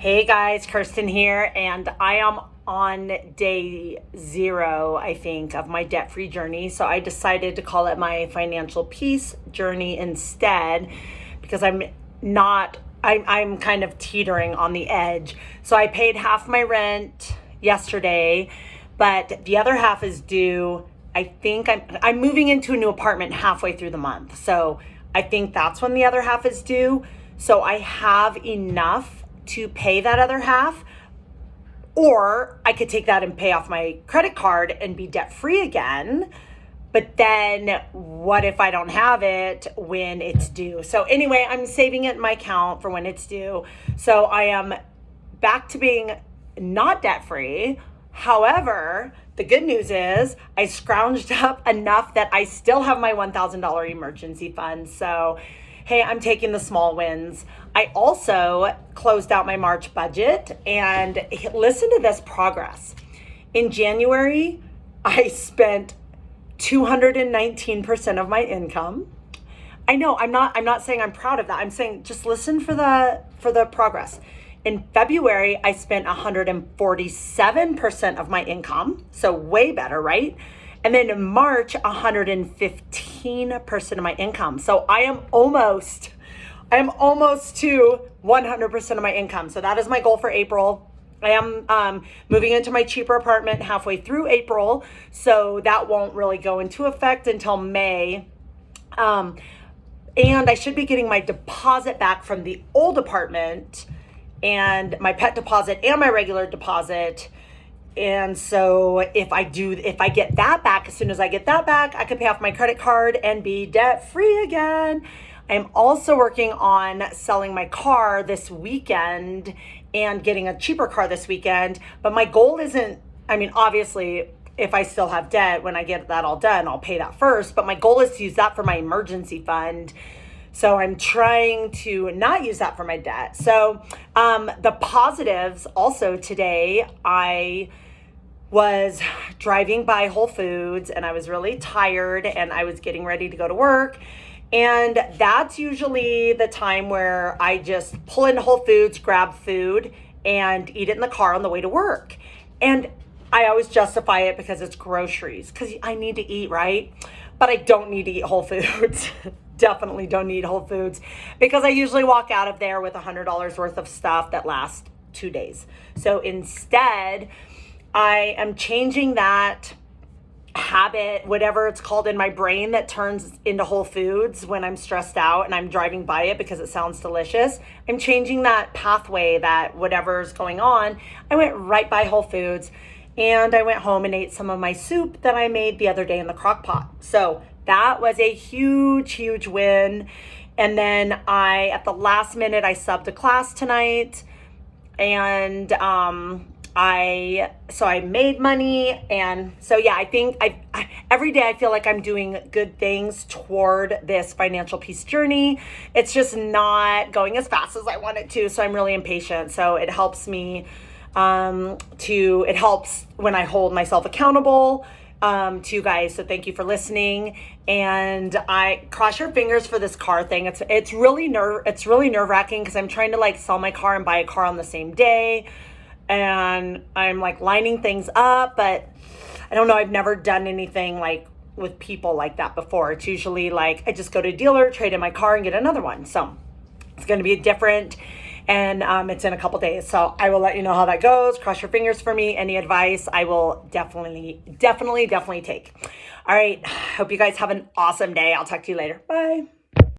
Hey guys, Kirsten here, and I am on day 0, I think, of my debt-free journey. So I decided to call it my financial peace journey instead because I'm kind of teetering on the edge. So I paid half my rent yesterday, but the other half is due. I think I'm moving into a new apartment halfway through the month. So I think that's when the other half is due. So I have enough to pay that other half, or I could take that and pay off my credit card and be debt free again. But then what if I don't have it when it's due? So anyway, I'm saving it in my account for when it's due. So I am back to being not debt free. However, the good news is I scrounged up enough that I still have my $1,000 emergency fund. So hey, I'm taking the small wins. I also closed out my March budget, and listen to this progress. In January, I spent 219% of my income. I know I'm not saying I'm proud of that. I'm saying just listen for the progress. In February, I spent 147% of my income, so way better, right? And then in March, 115% of my income. So I am almost to 100% of my income. So that is my goal for April. I am moving into my cheaper apartment halfway through April, so that won't really go into effect until May. And I should be getting my deposit back from the old apartment, and my pet deposit and my regular deposit. And so if I get that back, as soon as I get that back, I could pay off my credit card and be debt free again. I'm also working on selling my car this weekend and getting a cheaper car this weekend. But my goal isn't, obviously, if I still have debt, when I get that all done, I'll pay that first. But my goal is to use that for my emergency fund. So I'm trying to not use that for my debt. So the positives also today, I was driving by Whole Foods and I was really tired and I was getting ready to go to work. And that's usually the time where I just pull into Whole Foods, grab food, and eat it in the car on the way to work. And I always justify it because it's groceries, because I need to eat, right? But I don't need to eat Whole Foods. Definitely don't need Whole Foods, because I usually walk out of there with $100 worth of stuff that lasts 2 days. So instead, I am changing that habit, whatever it's called in my brain, that turns into Whole Foods when I'm stressed out and I'm driving by it because it sounds delicious. I'm changing that pathway, that whatever's going on. I went right by Whole Foods and I went home and ate some of my soup that I made the other day in the crock pot. So that was a huge win. And then at the last minute, I subbed a class tonight, and I made money. And so, yeah, I think every day I feel like I'm doing good things toward this financial peace journey. It's just not going as fast as I want it to. So I'm really impatient. So it helps me it helps when I hold myself accountable to you guys. So thank you for listening. And I cross your fingers for this car thing. It's really nerve-wracking because I'm trying to sell my car and buy a car on the same day. And I'm lining things up, but I don't know. I've never done anything with people like that before. It's usually I just go to a dealer, trade in my car, and get another one. So it's going to be different, and it's in a couple days. So I will let you know how that goes. Cross your fingers for me. Any advice I will definitely take. All right. Hope you guys have an awesome day. I'll talk to you later. Bye.